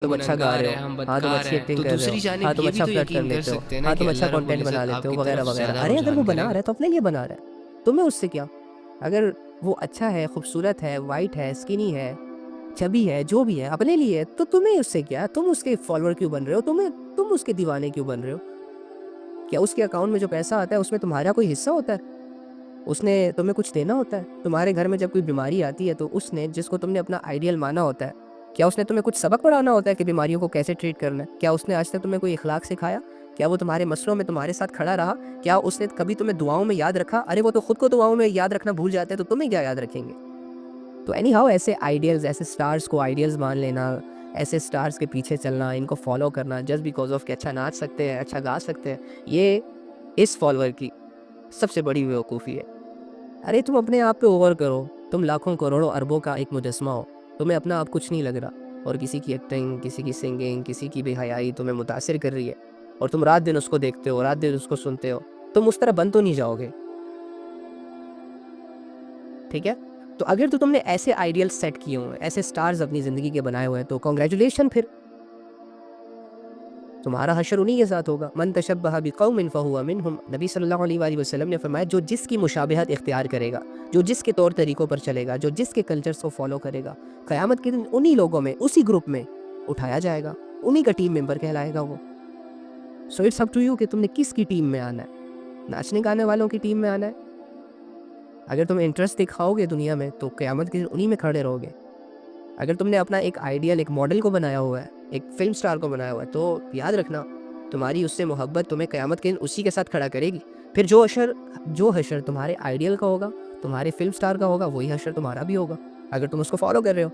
تم اچھا گا رہے ہو، ہاں تم اچھی ایکٹنگ کر رہے ہو، ہاں تم اچھا فلرٹ کر لیتے ہو، ہاں تم اچھا کنٹینٹ بنا لیتے ہو وغیرہ وغیرہ. ارے اگر وہ بنا رہا ہے تو اپنے لیے بنا رہا ہے، تمہیں اس سے کیا؟ اگر وہ اچھا ہے، خوبصورت ہے، وائٹ ہے، اسکنی ہے، چبی ہے، جو بھی ہے اپنے لیے ہے، تو تمہیں اس سے کیا؟ تم اس کے فالوور کیوں بن رہے ہو؟ تم اس کے دیوانے کیوں بن رہے ہو؟ کیا اس کے اکاؤنٹ میں جو پیسہ آتا ہے اس میں تمہارا کوئی حصہ ہوتا ہے؟ اس نے تمہیں کچھ دینا ہوتا ہے؟ تمہارے گھر میں جب کوئی بیماری آتی ہے تو اس نے، جس کو تم نے اپنا آئیڈیل مانا ہوتا ہے، کیا اس نے تمہیں کچھ سبق پڑھانا ہوتا ہے کہ بیماریوں کو کیسے ٹریٹ کرنا ہے؟ کیا اس نے آج تک تمہیں کوئی اخلاق سکھایا؟ کیا وہ تمہارے مسئلوں میں تمہارے ساتھ کھڑا رہا؟ کیا اس نے کبھی تمہیں دعاؤں میں یاد رکھا؟ ارے وہ تو خود کو دعاؤں میں یاد رکھنا بھول جاتے ہیں، تو تمہیں کیا یاد رکھیں گے؟ تو اینی ہاؤ ایسے آئیڈیلز، ایسے سٹارز کو آئیڈیلز مان لینا، ایسے سٹارز کے پیچھے چلنا، ان کو فالو کرنا جسٹ بیکاز آف کہ اچھا ناچ سکتے ہیں، اچھا گا سکتے ہیں، یہ اس فالوور کی سب سے بڑی بیوقوفی ہے. ارے تم اپنے آپ پہ اوور کرو، تم لاکھوں کروڑوں اربوں کا ایک مجسمہ ہو، تمہیں اپنا آپ کچھ نہیں لگ رہا، اور کسی کی ایکٹنگ، کسی کی سنگنگ، کسی کی بے حیائی تمہیں متاثر کر رہی ہے، اور تم رات دن اس کو دیکھتے ہو، رات دن اس کو سنتے ہو. تم اس طرح بن تو نہیں جاؤ گے، ٹھیک ہے؟ تو اگر تو تم نے ایسے آئیڈیل سیٹ کیے ہوئے، ایسے سٹارز اپنی زندگی کے بنائے ہوئے ہیں، تو کانگریچولیشن، پھر تمہارا حشر انہی کے ساتھ ہوگا. من تشبہ بقوم فہو منہم. نبی صلی اللہ علیہ وآلہ وسلم نے فرمایا جو جس کی مشابہت اختیار کرے گا، جو جس کے طور طریقوں پر چلے گا، جو جس کے کلچرز کو فالو کرے گا، قیامت کے دن انہی لوگوں میں، اسی گروپ میں اٹھایا جائے گا، انہی کا ٹیم ممبر کہلائے گا وہ. So it's up to you کہ تم نے کس کی ٹیم میں آنا ہے. ناچنے گانے والوں کی ٹیم میں آنا ہے؟ اگر تم انٹرسٹ دکھاؤ گے دنیا میں تو قیامت کے دن انہی میں کھڑے رہو گے. اگر تم نے اپنا ایک آئیڈیل، ایک ماڈل کو بنایا ہوا ہے، ایک فلم سٹار کو بنایا ہوا ہے، تو یاد رکھنا تمہاری اس سے محبت تمہیں قیامت کے دن اسی کے ساتھ کھڑا کرے گی. پھر جو حشر تمہارے آئیڈیل کا ہوگا، تمہارے فلم سٹار کا ہوگا، وہی حشر تمہارا بھی ہوگا، اگر تم اس کو فالو کر رہے ہو.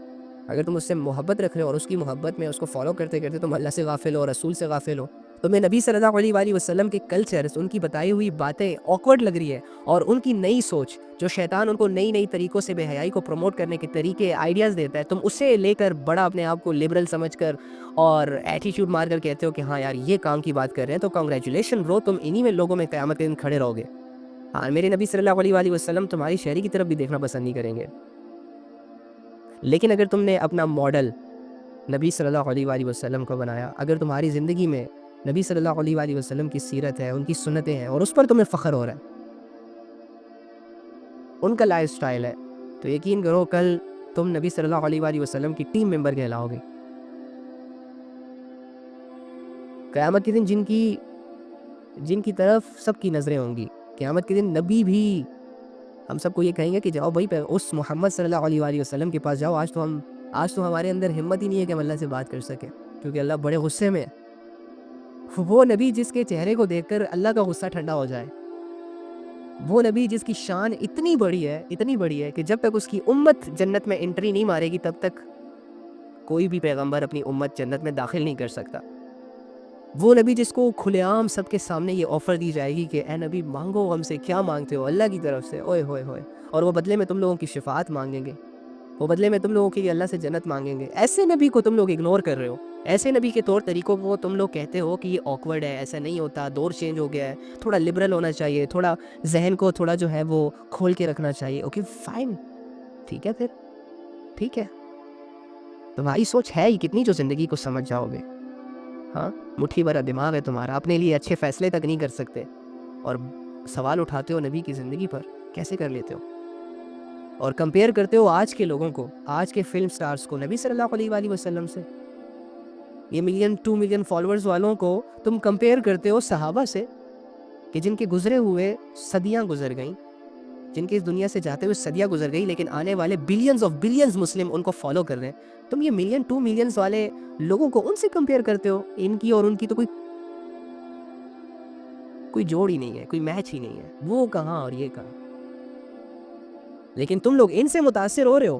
اگر تم اس سے محبت رکھ رہے ہو اور اس کی محبت میں اس کو فالو کرتے کرتے تم اللہ سے غافل ہو، رسول سے غافل ہو، تمہیں نبی صلی اللہ علیہ وآلہ وسلم کے کلچرز، ان کی بتائی ہوئی باتیں آکورڈ لگ رہی ہے، اور ان کی نئی سوچ جو شیطان ان کو نئی طریقوں سے بے حیائی کو پروموٹ کرنے کے طریقے، آئیڈیاز دیتا ہے، تم اسے لے کر بڑا اپنے آپ کو لبرل سمجھ کر اور ایٹیٹیوڈ مار کر کہتے ہو کہ ہاں یار یہ کام کی بات کر رہے ہیں، تو کانگریچولیشن برو، تم انہی میں لوگوں میں قیامت کے دن کھڑے رہو گے. ہاں میرے نبی صلی اللہ علیہ وآلہ وسلم تمہاری شہری کی طرف بھی دیکھنا پسند نہیں کریں گے. لیکن اگر تم نے اپنا ماڈل نبی صلی اللہ علیہ وآلہ وسلم کو بنایا، اگر تمہاری زندگی میں نبی صلی اللہ علیہ وآلہ وسلم کی سیرت ہے، ان کی سنتیں ہیں، اور اس پر تمہیں فخر ہو رہا ہے، ان کا لائف سٹائل ہے، تو یقین کرو کل تم نبی صلی اللہ علیہ وآلہ وسلم کی ٹیم ممبر کہلاؤ گے. قیامت کے دن جن کی طرف سب کی نظریں ہوں گی، قیامت کے دن نبی بھی ہم سب کو یہ کہیں گے کہ جاؤ بھائی اس محمد صلی اللہ علیہ وآلہ وسلم کے پاس جاؤ. آج تو ہمارے اندر ہمت ہی نہیں ہے کہ ہم اللہ سے بات کر سکیں، کیونکہ اللہ بڑے غصے میں ہے. وہ نبی جس کے چہرے کو دیکھ کر اللہ کا غصہ ٹھنڈا ہو جائے، وہ نبی جس کی شان اتنی بڑی ہے کہ جب تک اس کی امت جنت میں انٹری نہیں مارے گی، تب تک کوئی بھی پیغمبر اپنی امت جنت میں داخل نہیں کر سکتا. وہ نبی جس کو کھلے عام سب کے سامنے یہ آفر دی جائے گی کہ اے نبی مانگو ہم سے، کیا مانگتے ہو؟ اللہ کی طرف سے، اوئے ہوئے ہوئے، اور وہ بدلے میں تم لوگوں کی شفاعت مانگیں گے، وہ بدلے میں تم لوگوں کی اللہ سے جنت مانگیں گے. ایسے نبی کو تم لوگ اگنور کر رہے ہو، ایسے نبی کے طور طریقوں کو تم لوگ کہتے ہو کہ یہ آکورڈ ہے، ایسا نہیں ہوتا، دور چینج ہو گیا ہے، تھوڑا لبرل ہونا چاہیے، تھوڑا ذہن کو تھوڑا جو ہے وہ کھول کے رکھنا چاہیے. اوکے فائن، ٹھیک ہے، پھر ٹھیک ہے، تمہاری سوچ ہے ہی کتنی جو زندگی کو سمجھ جاؤ گے. ہاں مٹھی بھرا دماغ ہے تمہارا، اپنے لیے اچھے فیصلے تک نہیں کر سکتے، اور سوال اٹھاتے ہو نبی کی زندگی پر، کیسے کر لیتے ہو؟ اور کمپیئر کرتے ہو آج کے لوگوں کو، آج کے فلم سٹارز کو نبی صلی اللہ علیہ وآلہ وسلم سے. یہ 1-2 ملین فالوورز والوں کو تم کمپیئر کرتے ہو صحابہ سے، کہ جن کے گزرے ہوئے صدیاں گزر گئیں، جن کے اس دنیا سے جاتے ہوئے صدیاں گزر گئی، لیکن آنے والے بلینز مسلم ان کو فالو کر رہے ہیں. تم یہ 1-2 ملین والے لوگوں کو ان سے کمپیئر کرتے ہو. ان کی اور ان کی تو کوئی جوڑ ہی نہیں ہے، کوئی میچ ہی نہیں ہے، وہ کہاں اور یہ کہاں. لیکن تم لوگ ان سے متاثر ہو رہے ہو،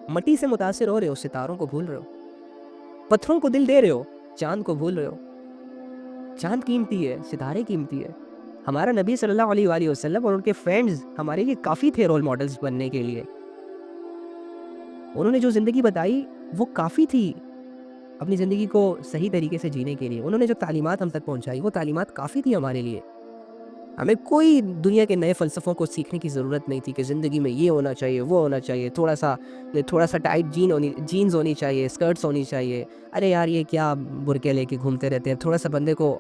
مٹی سے متاثر ہو رہے ہو، ستاروں کو بھول رہے ہو، پتھروں کو دل دے رہے ہو، چاند کو بھول رہے ہو. چاند قیمتی ہے، ستارے قیمتی ہے. ہمارا نبی صلی اللہ علیہ وآلہ وسلم اور ان کے فرینڈز ہمارے لیے کافی تھے رول ماڈلز بننے کے لیے. انہوں نے جو زندگی بتائی وہ کافی تھی اپنی زندگی کو صحیح طریقے سے جینے کے لیے. انہوں نے جو تعلیمات ہم تک پہنچائی وہ تعلیمات کافی تھی ہمارے لیے. ہمیں کوئی دنیا کے نئے فلسفوں کو سیکھنے کی ضرورت نہیں تھی کہ زندگی میں یہ ہونا چاہیے، وہ ہونا چاہیے، تھوڑا سا ٹائٹ جینز ہونی چاہیے، اسکرٹس ہونی چاہیے. ارے یار یہ کیا برقعے لے کے گھومتے رہتے ہیں، تھوڑا سا بندے کو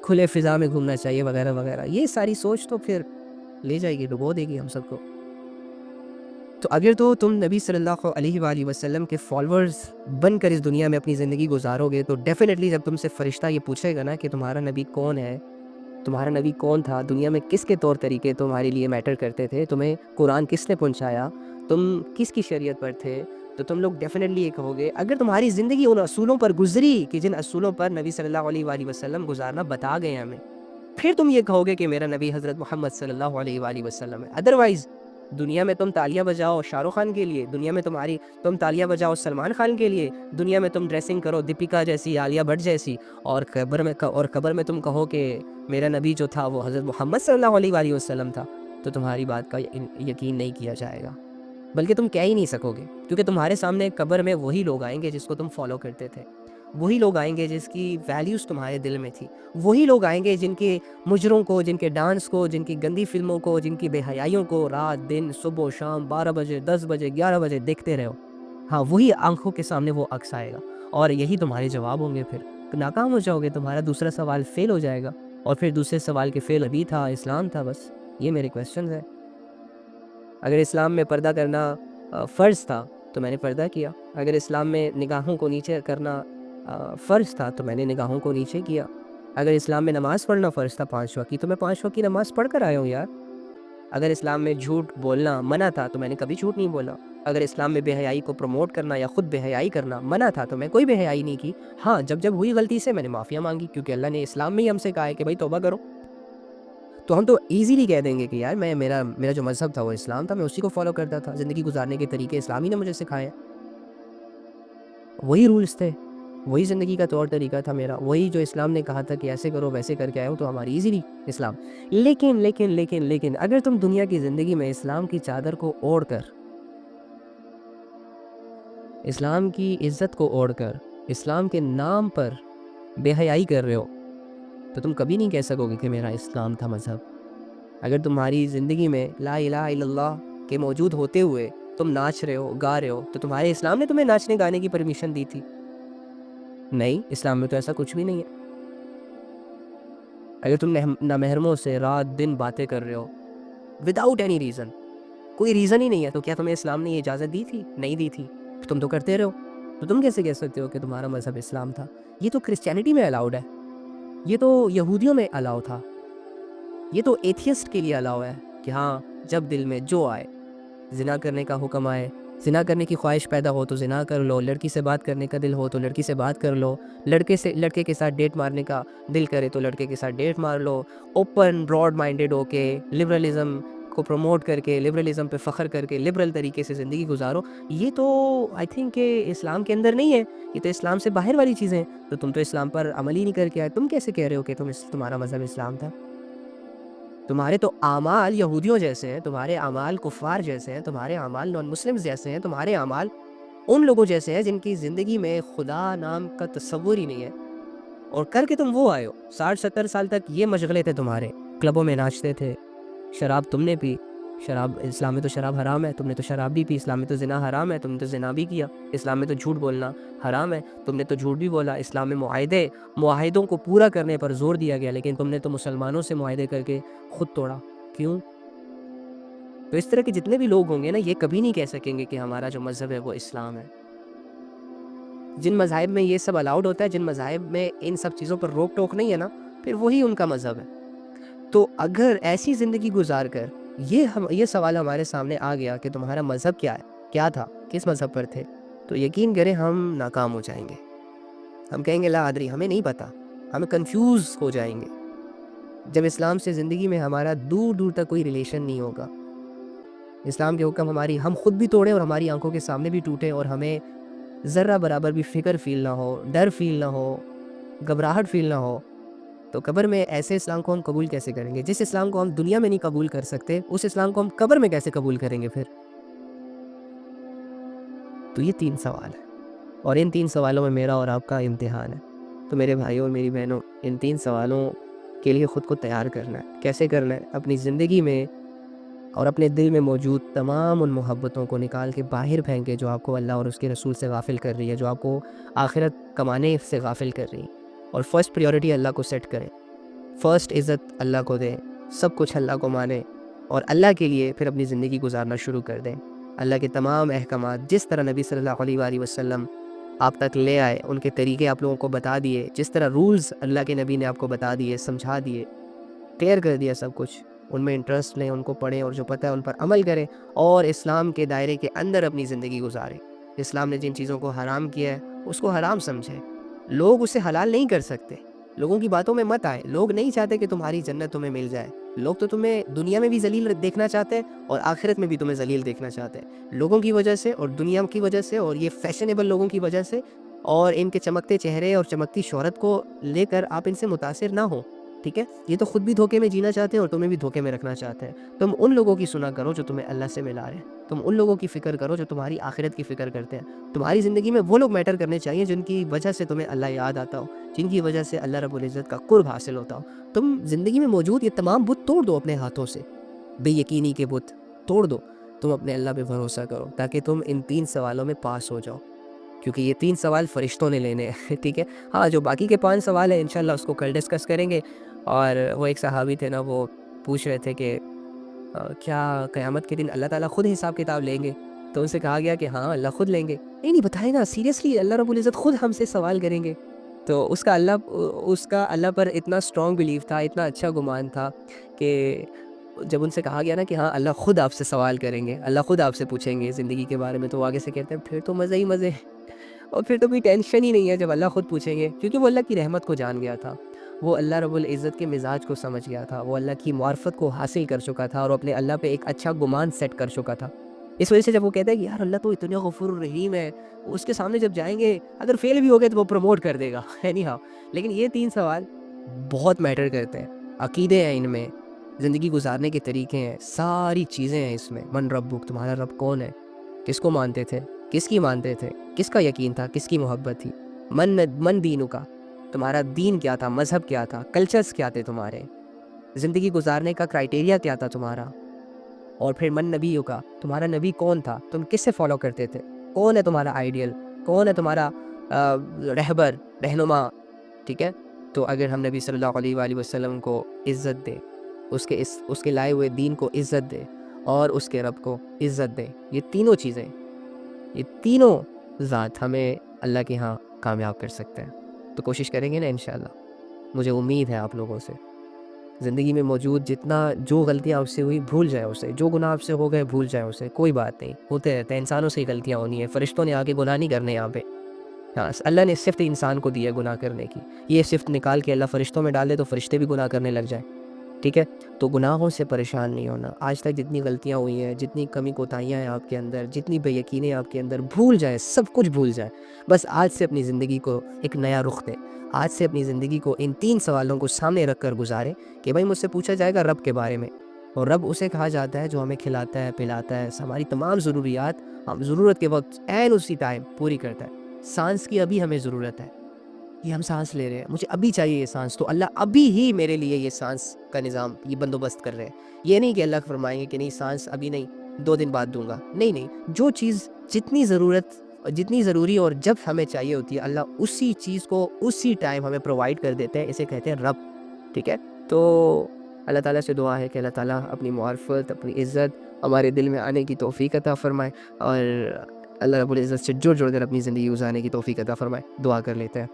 کھلے فضا میں گھومنا چاہیے وغیرہ وغیرہ. یہ ساری سوچ تو پھر لے جائے گی، ڈبو دے گی ہم سب کو. تو اگر تو تم نبی صلی اللہ علیہ وآلہ وسلم کے فالورز بن کر اس دنیا میں اپنی زندگی گزارو گے تو ڈیفینیٹلی جب تم سے فرشتہ یہ پوچھے گا نا کہ تمہارا نبی کون ہے، تمہارا نبی کون تھا، دنیا میں کس کے طور طریقے تمہارے لیے میٹر کرتے تھے، تمہیں قرآن کس نے پہنچایا، تم کس کی شریعت پر تھے، تو تم لوگ ڈیفینیٹلی یہ کہو گے. اگر تمہاری زندگی ان اصولوں پر گزری کہ جن اصولوں پر نبی صلی اللہ علیہ وآلہ وسلم گزارنا بتا گئے ہمیں، پھر تم یہ کہو گے کہ میرا نبی حضرت محمد صلی اللہ علیہ وآلہ وسلم ہے. ادروائز دنیا میں تم تالیاں بجاؤ شاہ رخ خان کے لیے، دنیا میں تم تالیاں بجاؤ سلمان خان کے لیے، دنیا میں تم ڈریسنگ کرو دیپیکا جیسی، عالیہ بھٹ جیسی، اور قبر میں تم کہو کہ میرا نبی جو تھا وہ حضرت محمد صلی اللہ علیہ وآلہ وسلم تھا، تو تمہاری بات کا یقین نہیں کیا جائے گا، بلکہ تم کہہ ہی نہیں سکو گے. کیونکہ تمہارے سامنے قبر میں وہی لوگ آئیں گے جس کو تم فالو کرتے تھے، وہی لوگ آئیں گے جس کی ویلیوز تمہارے دل میں تھی، وہی لوگ آئیں گے جن کے مجروں کو، جن کے ڈانس کو، جن کی گندی فلموں کو، جن کی بے حیائیوں کو رات دن صبح و شام 12 بجے 10 بجے 11 بجے دیکھتے رہو. ہاں وہی آنکھوں کے سامنے وہ عکس آئے گا اور یہی تمہارے جواب ہوں گے. پھر ناکام ہو جاؤ گے، تمہارا دوسرا سوال فیل ہو جائے گا، اور پھر دوسرے سوال کے فیل ابھی تھا، اسلام تھا. بس یہ میرے کویسچنز ہیں. اگر اسلام میں پردہ کرنا فرض تھا تو میں نے پردہ کیا. اگر اسلام میں نگاہوں کو نیچے کرنا فرض تھا تو میں نے نگاہوں کو نیچے کیا. اگر اسلام میں نماز پڑھنا فرض تھا 5 وقت کی تو میں 5 وقت کی نماز پڑھ کر آیا ہوں یار. اگر اسلام میں جھوٹ بولنا منع تھا تو میں نے کبھی جھوٹ نہیں بولا. اگر اسلام میں بے حیائی کو پروموٹ کرنا یا خود بے حیائی کرنا منع تھا تو میں کوئی بے حیائی نہیں کی. ہاں جب ہوئی غلطی سے میں نے معافیاں مانگی، کیونکہ اللہ نے اسلام میں ہی ہم سے کہا ہے کہ بھائی توبہ کرو. تو ہم تو ایزیلی کہہ دیں گے کہ یار میرا جو مذہب تھا وہ اسلام تھا، میں اسی کو فالو کرتا تھا، زندگی گزارنے کے طریقے اسلامی نے مجھے سکھائے، وہی رولز تھے، وہی زندگی کا طور طریقہ تھا میرا، وہی جو اسلام نے کہا تھا کہ ایسے کرو ویسے کر کے آئے ہو، تو ہماری ایزیلی اسلام. لیکن اگر تم دنیا کی زندگی میں اسلام کی چادر کو اوڑھ کر، اسلام کی عزت کو اوڑھ کر، اسلام کے نام پر بے حیائی کر رہے ہو، تو تم کبھی نہیں کہہ سکو گے کہ میرا اسلام تھا مذہب. اگر تمہاری زندگی میں لا الہ الا اللہ کے موجود ہوتے ہوئے تم ناچ رہے ہو، گا رہے ہو، تو تمہارے اسلام نے تمہیں ناچنے گانے کی پرمیشن دی تھی؟ نہیں، اسلام میں تو ایسا کچھ بھی نہیں ہے. اگر تم نامحرموں سے رات دن باتیں کر رہے ہو وداؤٹ اینی ریزن، کوئی ریزن ہی نہیں ہے، تو کیا تمہیں اسلام نے یہ اجازت دی تھی؟ نہیں دی تھی. تم تو کرتے رہو، تو تم کیسے کہہ سکتے ہو کہ تمہارا مذہب اسلام تھا؟ یہ تو کرسچینٹی میں الاؤڈ ہے، یہ تو یہودیوں میں الاؤ تھا، یہ تو ایتھیسٹ کے لیے الاؤ ہے کہ ہاں جب دل میں جو آئے، زنا کرنے کا حکم آئے، زنا کرنے کی خواہش پیدا ہو تو زنا کر لو، لڑکی سے بات کرنے کا دل ہو تو لڑکی سے بات کر لو، لڑکے کے ساتھ ڈیٹ مارنے کا دل کرے تو لڑکے کے ساتھ ڈیٹ مار لو. اوپن براڈ مائنڈیڈ ہو کے، لبرلزم کو پروموٹ کر کے، لبرلزم پہ فخر کر کے، لبرل طریقے سے زندگی گزارو. یہ تو آئی تھنک کہ اسلام کے اندر نہیں ہے، یہ تو اسلام سے باہر والی چیزیں ہیں. تو تم تو اسلام پر عمل ہی نہیں کر کے آئے، تم کیسے کہہ رہے ہو کہ تمہارا مذہب اسلام تھا؟ تمہارے تو اعمال یہودیوں جیسے ہیں، تمہارے اعمال کفار جیسے ہیں، تمہارے اعمال نان مسلمز جیسے ہیں، تمہارے اعمال ان لوگوں جیسے ہیں جن کی زندگی میں خدا نام کا تصور ہی نہیں ہے، اور کر کے تم وہ آئے ہو. 60-70 سال تک یہ مشغلے تھے تمہارے، کلبوں میں ناچتے تھے، شراب تم نے پی، شراب اسلام میں تو شراب حرام ہے، تم نے تو شراب بھی پی. اسلام میں تو زنا حرام ہے، تم نے تو زنا بھی کیا. اسلام میں تو جھوٹ بولنا حرام ہے، تم نے تو جھوٹ بھی بولا. اسلام میں معاہدوں کو پورا کرنے پر زور دیا گیا، لیکن تم نے تو مسلمانوں سے معاہدے کر کے خود توڑا. کیوں؟ تو اس طرح کے جتنے بھی لوگ ہوں گے نا، یہ کبھی نہیں کہہ سکیں گے کہ ہمارا جو مذہب ہے وہ اسلام ہے. جن مذاہب میں یہ سب الاؤڈ ہوتا ہے، جن مذاہب میں ان سب چیزوں پر روک ٹوک نہیں ہے نا، پھر وہی ان کا مذہب ہے. تو اگر ایسی زندگی گزار کر یہ سوال ہمارے سامنے آ گیا کہ تمہارا مذہب کیا تھا، کس مذہب پر تھے، تو یقین کریں ہم ناکام ہو جائیں گے. ہم کہیں گے لا ادری، ہمیں نہیں پتا، ہم کنفیوز ہو جائیں گے. جب اسلام سے زندگی میں ہمارا دور دور تک کوئی ریلیشن نہیں ہوگا، اسلام کے حکم ہم خود بھی توڑیں اور ہماری آنکھوں کے سامنے بھی ٹوٹے، اور ہمیں ذرہ برابر بھی فکر فیل نہ ہو، ڈر فیل نہ ہو، گھبراہٹ فیل نہ ہو، تو قبر میں ایسے اسلام کو ہم قبول کیسے کریں گے؟ جس اسلام کو ہم دنیا میں نہیں قبول کر سکتے، اس اسلام کو ہم قبر میں کیسے قبول کریں گے پھر؟ تو یہ 3 سوال ہیں، اور ان 3 سوالوں میں میرا اور آپ کا امتحان ہے. تو میرے بھائیوں اور میری بہنوں، ان 3 سوالوں کے لیے خود کو تیار کرنا ہے۔ کیسے کرنا ہے؟ اپنی زندگی میں اور اپنے دل میں موجود تمام ان محبتوں کو نکال کے باہر پھینکے جو آپ کو اللہ اور اس کے رسول سے غافل کر رہی ہے، جو آپ کو آخرت کمانے سے غافل کر رہی ہے، اور فرسٹ پریورٹی اللہ کو سیٹ کریں، فرسٹ عزت اللہ کو دیں، سب کچھ اللہ کو مانیں، اور اللہ کے لیے پھر اپنی زندگی گزارنا شروع کر دیں۔ اللہ کے تمام احکامات جس طرح نبی صلی اللہ علیہ وآلہ وسلم آپ تک لے آئے، ان کے طریقے آپ لوگوں کو بتا دیے، جس طرح رولز اللہ کے نبی نے آپ کو بتا دیے، سمجھا دیے، کلیئر کر دیا سب کچھ، ان میں انٹرسٹ لیں، ان کو پڑھیں، اور جو پتہ ہے ان پر عمل کریں، اور اسلام کے دائرے کے اندر اپنی زندگی گزاریں۔ اسلام نے جن چیزوں کو حرام کیا ہے اس کو حرام سمجھیں، لوگ اسے حلال نہیں کر سکتے، لوگوں کی باتوں میں مت آئے، لوگ نہیں چاہتے کہ تمہاری جنت تمہیں مل جائے، لوگ تو تمہیں دنیا میں بھی ذلیل دیکھنا چاہتے ہیں اور آخرت میں بھی تمہیں ذلیل دیکھنا چاہتے ہیں، لوگوں کی وجہ سے اور دنیا کی وجہ سے اور یہ فیشنیبل لوگوں کی وجہ سے، اور ان کے چمکتے چہرے اور چمکتی شہرت کو لے کر آپ ان سے متاثر نہ ہو، ٹھیک ہے؟ یہ تو خود بھی دھوکے میں جینا چاہتے ہیں اور تمہیں بھی دھوکے میں رکھنا چاہتے ہیں۔ تم ان لوگوں کی سنا کرو جو تمہیں اللہ سے ملا رہے ہیں، تم ان لوگوں کی فکر کرو جو تمہاری آخرت کی فکر کرتے ہیں۔ تمہاری زندگی میں وہ لوگ میٹر کرنے چاہیے جن کی وجہ سے تمہیں اللہ یاد آتا ہو، جن کی وجہ سے اللہ رب العزت کا قرب حاصل ہوتا ہو۔ تم زندگی میں موجود یہ تمام بت توڑ دو اپنے ہاتھوں سے، بے یقینی کے بت توڑ دو، تم اپنے اللہ پہ بھروسہ کرو تاکہ تم ان 3 سوالوں میں پاس ہو جاؤ، کیونکہ یہ 3 سوال فرشتوں نے لینے ہیں، ٹھیک ہے؟ ہاں، جو باقی کے 5 سوال ہیں انشاءاللہ اس کو کل ڈسکس کریں گے۔ اور وہ ایک صحابی تھے نا، وہ پوچھ رہے تھے کہ کیا قیامت کے دن اللہ تعالیٰ خود حساب کتاب لیں گے؟ تو ان سے کہا گیا کہ ہاں اللہ خود لیں گے۔ نہیں بتائے نا، سیریسلی اللہ رب العزت خود ہم سے سوال کریں گے؟ تو اس کا اللہ پر اتنا اسٹرانگ بلیف تھا، اتنا اچھا گمان تھا کہ جب ان سے کہا گیا نا کہ ہاں اللہ خود آپ سے سوال کریں گے، اللہ خود آپ سے پوچھیں گے زندگی کے بارے میں، تو وہ آگے سے کہتے ہیں پھر تو مزے ہی مزے، اور پھر تو کوئی ٹینشن ہی نہیں ہے جب اللہ خود پوچھیں گے، کیونکہ وہ اللہ کی رحمت کو جان گیا تھا، وہ اللہ رب العزت کے مزاج کو سمجھ گیا تھا، وہ اللہ کی معرفت کو حاصل کر چکا تھا اور اپنے اللہ پہ ایک اچھا گمان سیٹ کر چکا تھا۔ اس وجہ سے جب وہ کہتا ہے کہ یار اللہ تو اتنا غفور الرحیم ہے، اس کے سامنے جب جائیں گے اگر فیل بھی ہو گئے تو وہ پروموٹ کر دے گا، اینی ہاؤ۔ لیکن یہ 3 سوال بہت میٹر کرتے ہیں، عقیدے ہیں ان میں، زندگی گزارنے کے طریقے ہیں، ساری چیزیں ہیں اس میں۔ من ربک، تمہارا رب کون ہے؟ کس کو مانتے تھے؟ کس کی مانتے تھے؟ کس کا یقین تھا؟ کس کی محبت تھی؟ من دینوں کا، تمہارا دین کیا تھا؟ مذہب کیا تھا؟ کلچرز کیا تھے تمہارے؟ زندگی گزارنے کا کرائٹیریا کیا تھا تمہارا؟ اور پھر من نبیوں کا، تمہارا نبی کون تھا؟ تم کس سے فالو کرتے تھے؟ کون ہے تمہارا آئیڈیل؟ کون ہے تمہارا رہبر، رہنما؟ ٹھیک ہے؟ تو اگر ہم نبی صلی اللہ علیہ وآلہ وسلم کو عزت دیں، اس کے لائے ہوئے دین کو عزت دیں، اور اس کے رب کو عزت دیں، یہ تینوں چیزیں، یہ تینوں ذات ہمیں اللہ کے ہاں کامیاب کر سکتے ہیں۔ تو کوشش کریں گے نا انشاءاللہ۔ مجھے امید ہے آپ لوگوں سے، زندگی میں موجود جتنا جو غلطیاں آپ سے ہوئی بھول جائیں اسے، جو گناہ آپ سے ہو گئے بھول جائیں اسے، کوئی بات نہیں، ہوتے رہتے ہیں، انسانوں سے ہی غلطیاں ہونی ہیں، فرشتوں نے آگے گناہ نہیں کرنے یہاں پہ۔ ہاں، اللہ نے صفت انسان کو دی ہے گناہ کرنے کی، یہ صفت نکال کے اللہ فرشتوں میں ڈال دے تو فرشتے بھی گناہ کرنے لگ جائیں، ٹھیک ہے؟ تو گناہوں سے پریشان نہیں ہونا، آج تک جتنی غلطیاں ہوئی ہیں، جتنی کمی کوتاہیاں ہیں آپ کے اندر، جتنی بے یقینی آپ کے اندر، بھول جائیں، سب کچھ بھول جائیں، بس آج سے اپنی زندگی کو ایک نیا رخ دیں، آج سے اپنی زندگی کو ان 3 سوالوں کو سامنے رکھ کر گزاریں کہ بھائی مجھ سے پوچھا جائے گا رب کے بارے میں، اور رب اسے کہا جاتا ہے جو ہمیں کھلاتا ہے، پلاتا ہے، ہماری تمام ضروریات ہم ضرورت کے وقت عین اسی ٹائم پوری کرتا ہے۔ سانس کی ابھی ہمیں ضرورت ہے، یہ ہم سانس لے رہے ہیں، مجھے ابھی چاہیے یہ سانس، تو اللہ ابھی ہی میرے لیے یہ سانس کا نظام، یہ بندوبست کر رہے ہیں۔ یہ نہیں کہ اللہ فرمائیں گے کہ نہیں سانس ابھی نہیں، 2 دن بعد دوں گا، نہیں، جو چیز جتنی جتنی ضروری اور جب ہمیں چاہیے ہوتی ہے، اللہ اسی چیز کو اسی ٹائم ہمیں پرووائڈ کر دیتے ہیں، اسے کہتے ہیں رب، ٹھیک ہے؟ تو اللہ تعالیٰ سے دعا ہے کہ اللہ تعالیٰ اپنی معرفت، اپنی عزت ہمارے دل میں آنے کی توفیق عطا فرمائے، اور اللہ رب العزت سے جڑ کر اپنی زندگی گزارنے کی توفیق عطا فرمائے۔ دعا کر لیتے ہیں۔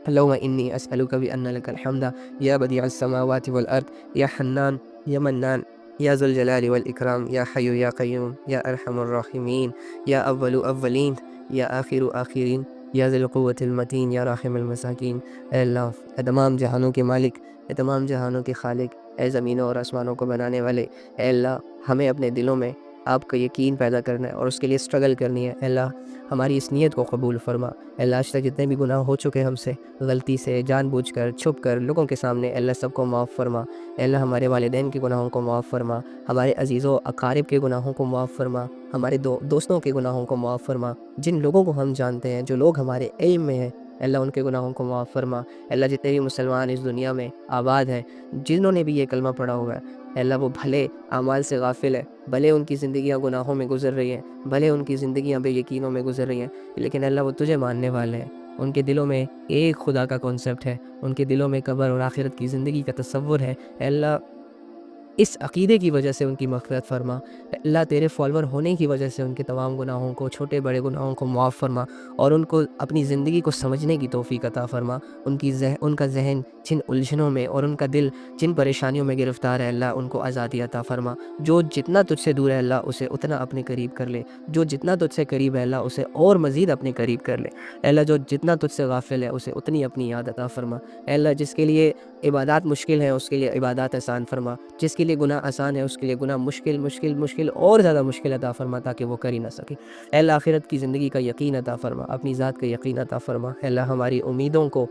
اللہم انی اسألک بأن لک الحمد یا بدیع السماوات والارض یا حنان یا منان یا ذو الجلال والاکرام یا حی یا قیوم یا ارحم الراحمین یا اول اولین یا آخر آخرین یا ذی القوة المتین یا راحم المساکین۔ اے اللہ، اے تمام جہانوں کے مالک، اے تمام جہانوں کے خالق، اے زمینوں اور آسمانوں کو بنانے والے، اے اللہ ہمیں اپنے دلوں میں آپ کا یقین پیدا کرنا ہے اور اس کے لیے اسٹرگل کرنی ہے۔ اے اللہ ہماری اس نیت کو قبول فرما۔ اے اللہ آج تک جتنے بھی گناہ ہو چکے ہم سے، غلطی سے، جان بوجھ کر، چھپ کر، لوگوں کے سامنے، اے اللہ سب کو معاف فرما۔ اے اللہ ہمارے والدین کے گناہوں کو معاف فرما، ہمارے عزیز و اقارب کے گناہوں کو معاف فرما، ہمارے دوستوں کے گناہوں کو معاف فرما، جن لوگوں کو ہم جانتے ہیں، جو لوگ ہمارے علم میں ہیں، اللہ ان کے گناہوں کو معاف فرما۔ اللہ جتنے بھی مسلمان اس دنیا میں آباد ہیں، جنہوں نے بھی یہ کلمہ پڑھا ہوا ہے، اللہ وہ بھلے اعمال سے غافل ہے، بھلے ان کی زندگیاں گناہوں میں گزر رہی ہیں، بھلے ان کی زندگیاں بے یقینوں میں گزر رہی ہیں، لیکن اللہ وہ تجھے ماننے والے ہیں۔ ان کے دلوں میں ایک خدا کا کانسیپٹ ہے، ان کے دلوں میں قبر اور آخرت کی زندگی کا تصور ہے۔ اے اللہ اس عقیدے کی وجہ سے ان کی مغفرت فرما۔ اللہ تیرے فالور ہونے کی وجہ سے ان کے تمام گناہوں کو، چھوٹے بڑے گناہوں کو معاف فرما، اور ان کو اپنی زندگی کو سمجھنے کی توفیق عطا فرما۔ ان کا ذہن جن الجھنوں میں اور ان کا دل جن پریشانیوں میں گرفتار ہے، اللہ ان کو آزادی عطا فرما۔ جو جتنا تجھ سے دور ہے اللہ اسے اتنا اپنے قریب کر لے، جو جتنا تجھ سے قریب ہے اللہ اسے اور مزید اپنے قریب کر لے۔ اے اللہ جو جتنا تجھ سے غافل ہے اسے اتنی اپنی یاد عطا فرما۔ اے اللہ جس کے لیے عبادات مشکل ہیں اس کے لیے عبادات آسان فرما، جس کے لیے گناہ آسان ہے اس کے لیے گناہ مشکل مشکل مشکل اور زیادہ مشکل عطا فرما، تاکہ وہ کر ہی نہ سکے۔ اے اللہ آخرت کی زندگی کا یقین عطا فرما، اپنی ذات کا یقین عطا فرما۔ اے اللہ ہماری امیدوں کو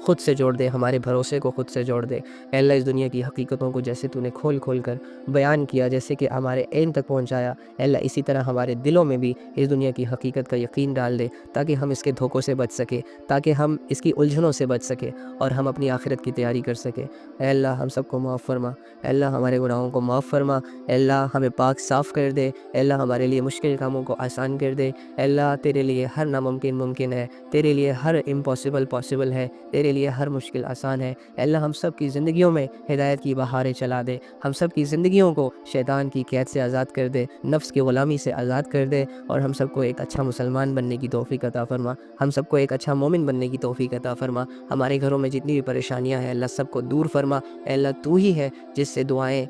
خود سے جوڑ دے، ہمارے بھروسے کو خود سے جوڑ دے۔ اے اللہ اس دنیا کی حقیقتوں کو جیسے تو نے کھول کھول کر بیان کیا، جیسے کہ ہمارے علم تک پہنچایا، اے اللہ اسی طرح ہمارے دلوں میں بھی اس دنیا کی حقیقت کا یقین ڈال دے، تاکہ ہم اس کے دھوکوں سے بچ سکے، تاکہ ہم اس کی الجھنوں سے بچ سکے اور ہم اپنی آخرت کی تیاری کر سکیں۔ اے اللہ ہم سب کو معاف فرما، اے اللہ ہمارے گناہوں کو معاف فرما، اے اللہ ہمیں پاک صاف کر دے، اے اللہ ہمارے لیے مشکل کاموں کو آسان کر دے۔ اے اللہ تیرے لیے ہر ناممکن ممکن ہے، تیرے لیے ہر امپاسبل پاسبل ہے، تیرے لیے ہر مشکل آسان ہے۔ اے اللہ ہم سب کی زندگیوں میں ہدایت کی بہاریں چلا دے، ہم سب کی زندگیوں کو شیطان کی قید سے آزاد کر دے، نفس کی غلامی سے آزاد کر دے، اور ہم سب کو ایک اچھا مسلمان بننے کی توفیق عطا فرما، ہم سب کو ایک اچھا مومن بننے کی توفیق عطا فرما۔ ہمارے گھروں میں جتنی بھی پریشانیاں ہیں اللہ سب کو دور فرما۔ اے اللہ تو ہی ہے جس سے دعائیں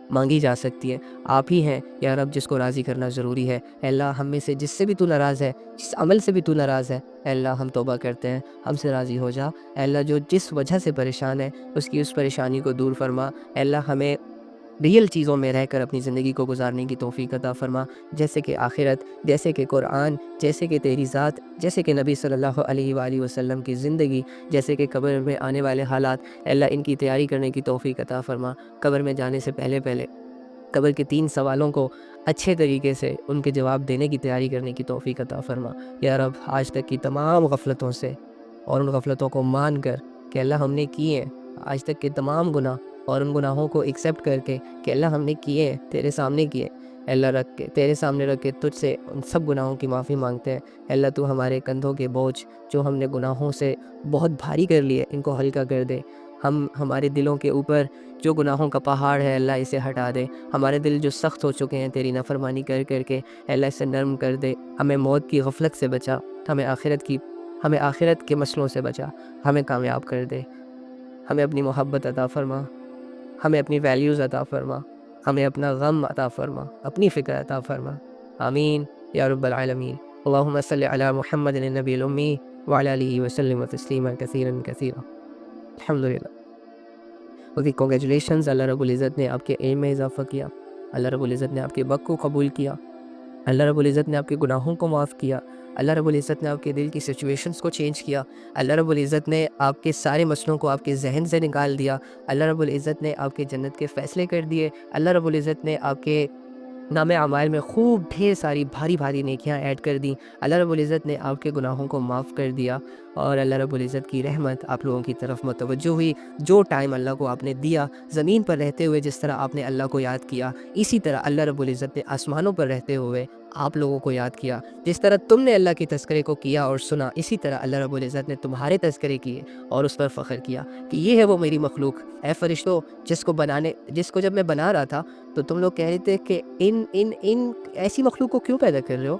مانگی جا سکتی ہے، آپ ہی ہیں یا رب جس کو راضی کرنا ضروری ہے۔ اے اللہ ہم میں سے جس سے بھی تو ناراض ہے، جس عمل سے بھی تو ناراض ہے، اے اللہ ہم توبہ کرتے ہیں، ہم سے راضی ہو جا۔ اے اللہ جو جس وجہ سے پریشان ہے اس کی اس پریشانی کو دور فرما۔ اے اللہ ہمیں ریئل چیزوں میں رہ کر اپنی زندگی کو گزارنے کی توفیق عطا فرما، جیسے کہ آخرت، جیسے کہ قرآن، جیسے کہ تیری ذات، جیسے کہ نبی صلی اللہ علیہ وآلہ وسلم کی زندگی، جیسے کہ قبر میں آنے والے حالات۔ اے اللہ ان کی تیاری کرنے کی توفیق عطا فرما۔ قبر میں جانے سے پہلے قبر کے 3 سوالوں کو اچھے طریقے سے ان کے جواب دینے کی تیاری کرنے کی توفیق عطا فرما۔ یا رب آج تک کی تمام غفلتوں سے اور ان غفلتوں کو مان کر کہ اللہ ہم نے کیے ہیں، آج تک کے تمام گناہ اور ان گناہوں کو ایکسیپٹ کر کے کہ اللہ ہم نے کیے ہیں، تیرے سامنے کیے، اے اللہ تیرے سامنے رکھ کے تجھ سے ان سب گناہوں کی معافی مانگتے ہیں۔ اے اللہ تو ہمارے کندھوں کے بوجھ جو ہم نے گناہوں سے بہت بھاری کر لیے ان کو ہلکا کر دے۔ ہمارے دلوں کے اوپر جو گناہوں کا پہاڑ ہے اللہ اسے ہٹا دے، ہمارے دل جو سخت ہو چکے ہیں تیری نافرمانی کر کے اے اللہ اسے نرم کر دے۔ ہمیں موت کی غفلت سے بچا، ہمیں آخرت کے مسئلوں سے بچا، ہمیں کامیاب کر دے، ہمیں اپنی محبت عطا فرما، ہمیں اپنی ویلیوز عطا فرما، ہمیں اپنا غم عطا فرما، اپنی فکر عطا فرما۔ آمین یا رب العالمین۔ اللہم صلی علی محمد النبی الامی وعلی آلہ وسلم تسلیما کثیرا کثیرا۔ الحمدللہ۔ اوکے، کنگریچولیشنز، اللہ رب العزت نے آپ کے علم میں اضافہ کیا، اللہ رب العزت نے آپ کے وقت کو قبول کیا، اللہ رب العزت نے آپ کے گناہوں کو معاف کیا، اللہ رب العزت نے آپ کے دل کی سچویشنز کو چینج کیا، اللہ رب العزت نے آپ کے سارے مسئلوں کو آپ کے ذہن سے نکال دیا، اللہ رب العزت نے آپ کے جنت کے فیصلے کر دیے، اللہ رب العزت نے آپ کے نام اعمال میں خوب ڈھیر ساری بھاری نیکیاں ایڈ کر دیں، اللہ رب العزت نے آپ کے گناہوں کو معاف کر دیا، اور اللہ رب العزت کی رحمت آپ لوگوں کی طرف متوجہ ہوئی۔ جو ٹائم اللہ کو آپ نے دیا زمین پر رہتے ہوئے، جس طرح آپ نے اللہ کو یاد کیا، اسی طرح اللہ رب العزت نے آسمانوں پر رہتے ہوئے آپ لوگوں کو یاد کیا۔ جس طرح تم نے اللہ کے تذکرے کو کیا اور سنا، اسی طرح اللہ رب العزت نے تمہارے تذکرے کیے اور اس پر فخر کیا کہ یہ ہے وہ میری مخلوق، اے فرشتوں جس کو جب میں بنا رہا تھا تو تم لوگ کہہ رہے تھے کہ ان ایسی مخلوق کو کیوں پیدا کر رہے ہو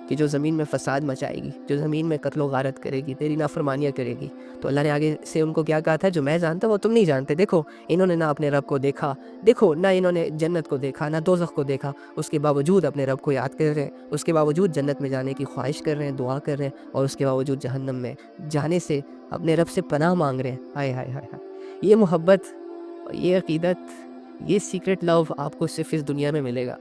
کہ جو زمین میں فساد مچائے گی، جو زمین میں قتل و غارت کرے گی، تیری نافرمانیاں کرے گی۔ تو اللہ نے آگے سے ان کو کیا کہا تھا، جو میں جانتا وہ تم نہیں جانتے۔ دیکھو انہوں نے نہ اپنے رب کو دیکھا، دیکھو نہ انہوں نے جنت کو دیکھا، نہ دوزخ کو دیکھا، اس کے باوجود اپنے رب کو یاد کر رہے ہیں، اس کے باوجود جنت میں جانے کی خواہش کر رہے ہیں، دعا کر رہے ہیں، اور اس کے باوجود جہنم میں جانے سے اپنے رب سے پناہ مانگ رہے ہیں۔ ہائے ہائے ہائے ہائے، یہ محبت، یہ عقیدت، یہ سیکرٹ لو آپ کو صرف اس دنیا میں ملے گا۔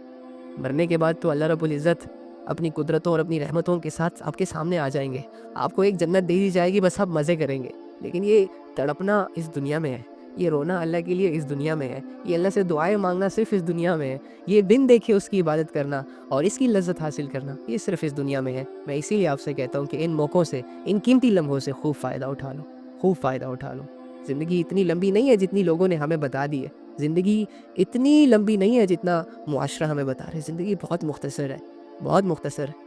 مرنے کے بعد تو اللہ رب العزت اپنی قدرتوں اور اپنی رحمتوں کے ساتھ آپ کے سامنے آ جائیں گے، آپ کو ایک جنت دے دی جائے گی، بس آپ مزے کریں گے۔ لیکن یہ تڑپنا اس دنیا میں ہے، یہ رونا اللہ کے لیے اس دنیا میں ہے، یہ اللہ سے دعائیں مانگنا صرف اس دنیا میں ہے، یہ بن دیکھے اس کی عبادت کرنا اور اس کی لذت حاصل کرنا یہ صرف اس دنیا میں ہے۔ میں اسی لیے آپ سے کہتا ہوں کہ ان موقعوں سے، ان قیمتی لمحوں سے خوب فائدہ اٹھا لو، خوب فائدہ اٹھا لو۔ زندگی اتنی لمبی نہیں ہے جتنی لوگوں نے ہمیں بتا دی ہے، زندگی اتنی لمبی نہیں ہے جتنا معاشرہ ہمیں بتا رہے ہے، زندگی بہت مختصر ہے، بہت مختصر ہے۔